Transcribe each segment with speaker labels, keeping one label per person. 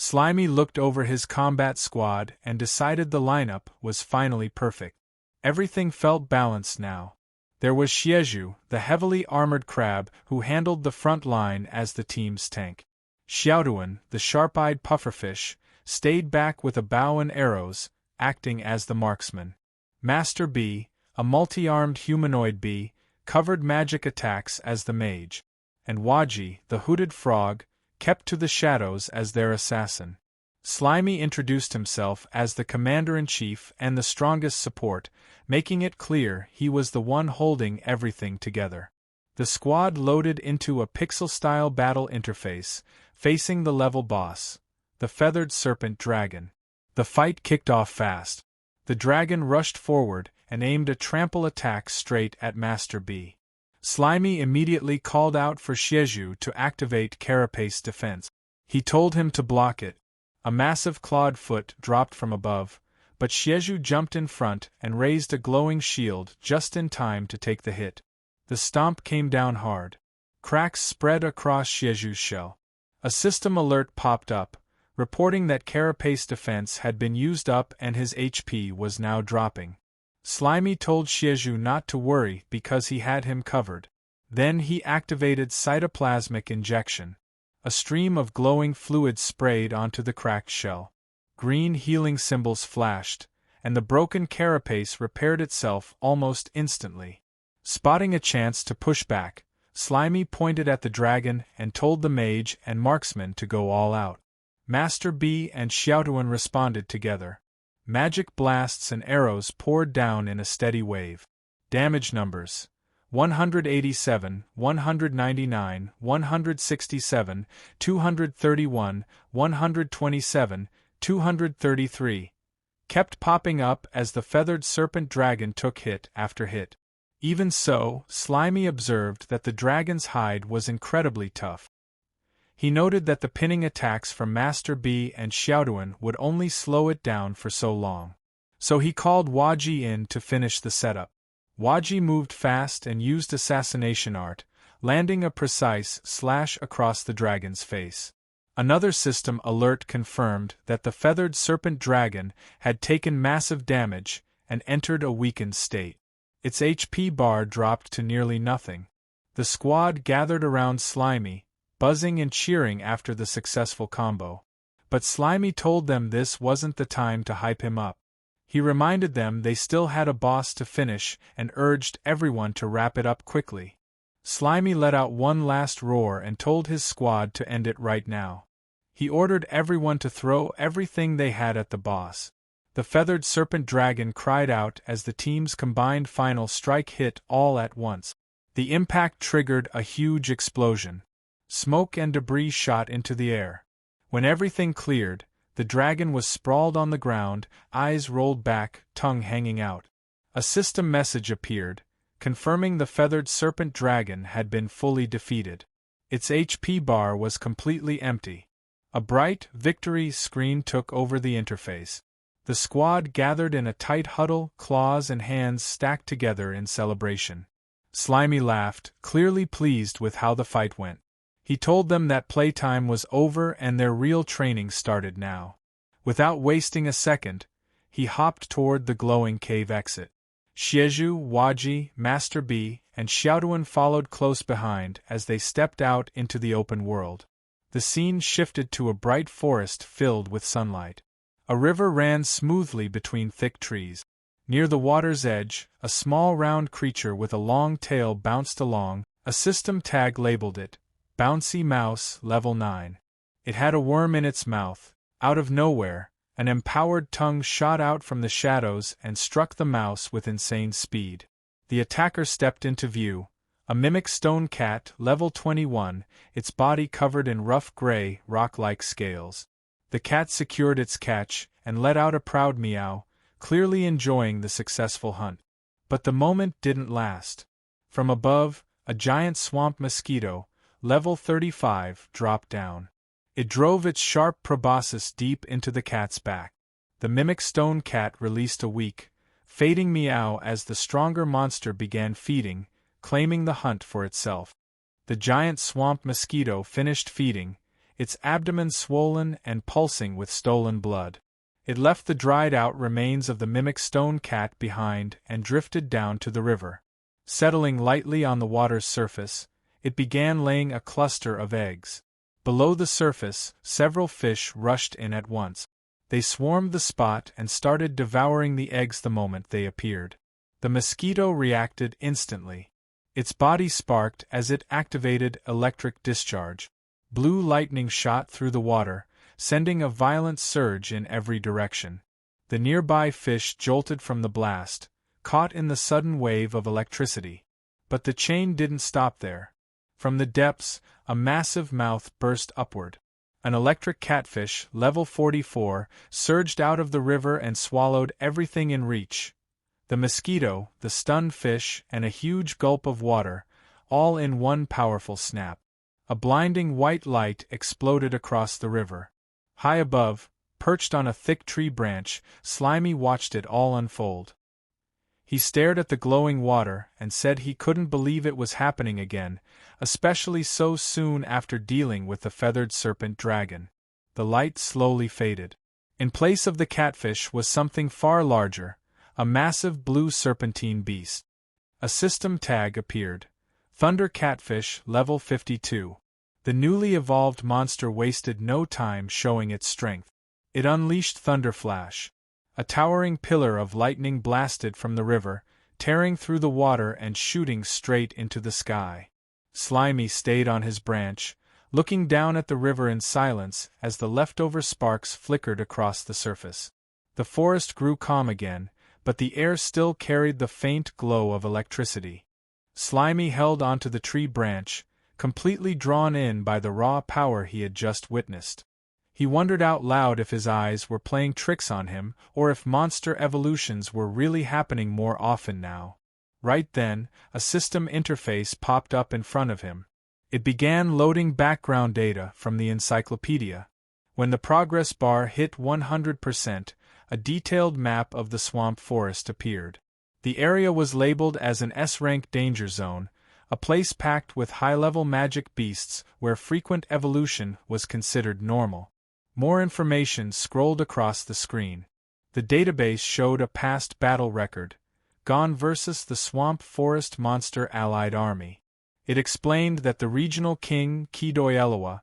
Speaker 1: Slimy looked over his combat squad and decided the lineup was finally perfect. Everything felt balanced now. There was Xieju, the heavily armored crab who handled the front line as the team's tank. Xiaoduan, the sharp-eyed pufferfish, stayed back with a bow and arrows, acting as the marksman. Master Bee, a multi-armed humanoid bee, covered magic attacks as the mage. And Waji, the hooded frog, kept to the shadows as their assassin. Slimy introduced himself as the commander-in-chief and the strongest support, making it clear he was the one holding everything together. The squad loaded into a pixel-style battle interface, facing the level boss, the feathered serpent dragon. The fight kicked off fast. The dragon rushed forward and aimed a trample attack straight at Master B. Slimy immediately called out for Xieju to activate Carapace defense. He told him to block it. A massive clawed foot dropped from above, but Xieju jumped in front and raised a glowing shield just in time to take the hit. The stomp came down hard. Cracks spread across Xieju's shell. A system alert popped up, reporting that Carapace defense had been used up and his HP was now dropping. Slimy told Xieju not to worry because he had him covered. Then he activated cytoplasmic injection. A stream of glowing fluid sprayed onto the cracked shell. Green healing symbols flashed, and the broken carapace repaired itself almost instantly. Spotting a chance to push back, Slimy pointed at the dragon and told the mage and marksman to go all out. Master B and Xiaoduan responded together. Magic blasts and arrows poured down in a steady wave. Damage numbers: 187, 199, 167, 231, 127, 233, kept popping up as the feathered serpent dragon took hit after hit. Even so, Slimy observed that the dragon's hide was incredibly tough. He noted that the pinning attacks from Master B and Xiaoduan would only slow it down for so long. So he called Waji in to finish the setup. Waji moved fast and used assassination art, landing a precise slash across the dragon's face. Another system alert confirmed that the feathered serpent dragon had taken massive damage and entered a weakened state. Its HP bar dropped to nearly nothing. The squad gathered around Slimy, buzzing and cheering after the successful combo. But Slimy told them this wasn't the time to hype him up. He reminded them they still had a boss to finish and urged everyone to wrap it up quickly. Slimy let out one last roar and told his squad to end it right now. He ordered everyone to throw everything they had at the boss. The feathered serpent dragon cried out as the team's combined final strike hit all at once. The impact triggered a huge explosion. Smoke and debris shot into the air. When everything cleared, the dragon was sprawled on the ground, eyes rolled back, tongue hanging out. A system message appeared, confirming the feathered serpent dragon had been fully defeated. Its HP bar was completely empty. A bright victory screen took over the interface. The squad gathered in a tight huddle, claws and hands stacked together in celebration. Slimy laughed, clearly pleased with how the fight went. He told them that playtime was over and their real training started now. Without wasting a second, he hopped toward the glowing cave exit. Xieju, Waji, Master B, and Xiaoduan followed close behind as they stepped out into the open world. The scene shifted to a bright forest filled with sunlight. A river ran smoothly between thick trees. Near the water's edge, a small round creature with a long tail bounced along. A system tag labeled it, Bouncy Mouse, Level 9. It had a worm in its mouth. Out of nowhere, an empowered tongue shot out from the shadows and struck the mouse with insane speed. The attacker stepped into view, a mimic stone cat, Level 21, its body covered in rough gray, rock-like scales. The cat secured its catch and let out a proud meow, clearly enjoying the successful hunt. But the moment didn't last. From above, a giant swamp mosquito, Level 35, dropped down. It drove its sharp proboscis deep into the cat's back. The mimic stone cat released a weak, fading meow as the stronger monster began feeding, claiming the hunt for itself. The giant swamp mosquito finished feeding, its abdomen swollen and pulsing with stolen blood. It left the dried-out remains of the mimic stone cat behind and drifted down to the river. Settling lightly on the water's surface, it began laying a cluster of eggs. Below the surface, several fish rushed in at once. They swarmed the spot and started devouring the eggs the moment they appeared. The mosquito reacted instantly. Its body sparked as it activated electric discharge. Blue lightning shot through the water, sending a violent surge in every direction. The nearby fish jolted from the blast, caught in the sudden wave of electricity. But the chain didn't stop there. From the depths, a massive mouth burst upward. An electric catfish, level 44, surged out of the river and swallowed everything in reach. The mosquito, the stunned fish, and a huge gulp of water, all in one powerful snap. A blinding white light exploded across the river. High above, perched on a thick tree branch, Slimy watched it all unfold. He stared at the glowing water and said he couldn't believe it was happening again, especially so soon after dealing with the feathered serpent dragon. The light slowly faded. In place of the catfish was something far larger, a massive blue serpentine beast. A system tag appeared. Thunder Catfish, level 52. The newly evolved monster wasted no time showing its strength. It unleashed Thunder Flash. A towering pillar of lightning blasted from the river, tearing through the water and shooting straight into the sky. Slimy stayed on his branch, looking down at the river in silence as the leftover sparks flickered across the surface. The forest grew calm again, but the air still carried the faint glow of electricity. Slimy held onto the tree branch, completely drawn in by the raw power he had just witnessed. He wondered out loud if his eyes were playing tricks on him or if monster evolutions were really happening more often now. Right then, a system interface popped up in front of him. It began loading background data from the encyclopedia. When the progress bar hit 100%, a detailed map of the swamp forest appeared. The area was labeled as an S-rank danger zone, a place packed with high-level magic beasts where frequent evolution was considered normal. More information scrolled across the screen. The database showed a past battle record, Gone versus the Swamp Forest Monster Allied Army. It explained that the regional king, Kidoyelewa,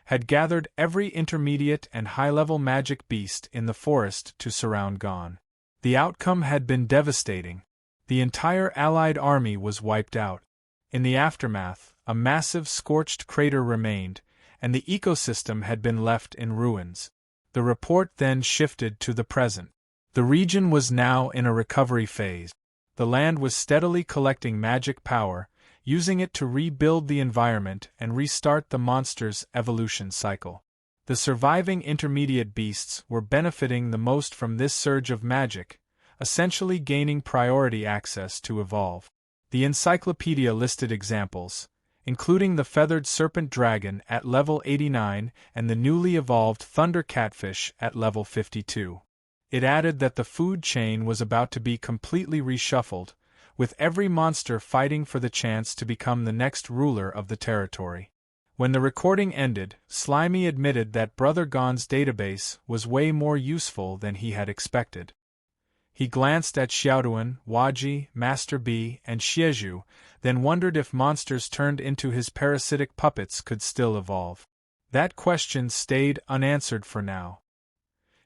Speaker 1: had gathered every intermediate and high-level magic beast in the forest to surround Gone. The outcome had been devastating. The entire Allied army was wiped out. In the aftermath, a massive scorched crater remained, and the ecosystem had been left in ruins. The report then shifted to the present. The region was now in a recovery phase. The land was steadily collecting magic power, using it to rebuild the environment and restart the monster's evolution cycle. The surviving intermediate beasts were benefiting the most from this surge of magic, essentially gaining priority access to evolve. The encyclopedia listed examples, including the feathered serpent dragon at level 89 and the newly evolved thunder catfish at level 52. It added that the food chain was about to be completely reshuffled, with every monster fighting for the chance to become the next ruler of the territory. When the recording ended, Slimy admitted that Brother Gon's database was way more useful than he had expected. He glanced at Xiaoduan, Waji, Master B, and Xieju, then wondered if monsters turned into his parasitic puppets could still evolve. That question stayed unanswered for now.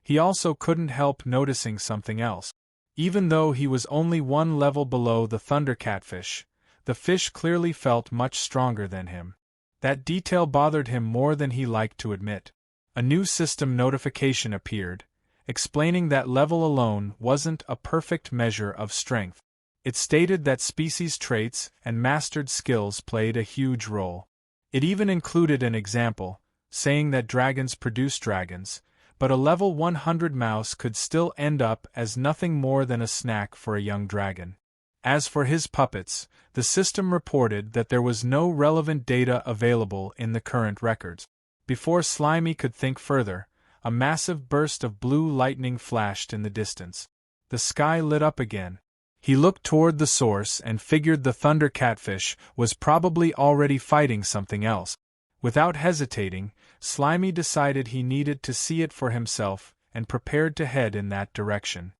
Speaker 1: He also couldn't help noticing something else. Even though he was only one level below the thunder catfish, the fish clearly felt much stronger than him. That detail bothered him more than he liked to admit. A new system notification appeared, explaining that level alone wasn't a perfect measure of strength. It stated that species traits and mastered skills played a huge role. It even included an example, saying that dragons produce dragons, but a level 100 mouse could still end up as nothing more than a snack for a young dragon. As for his puppets, the system reported that there was no relevant data available in the current records. Before Slimy could think further, a massive burst of blue lightning flashed in the distance. The sky lit up again. He looked toward the source and figured the thunder catfish was probably already fighting something else. Without hesitating, Slimy decided he needed to see it for himself, and prepared to head in that direction.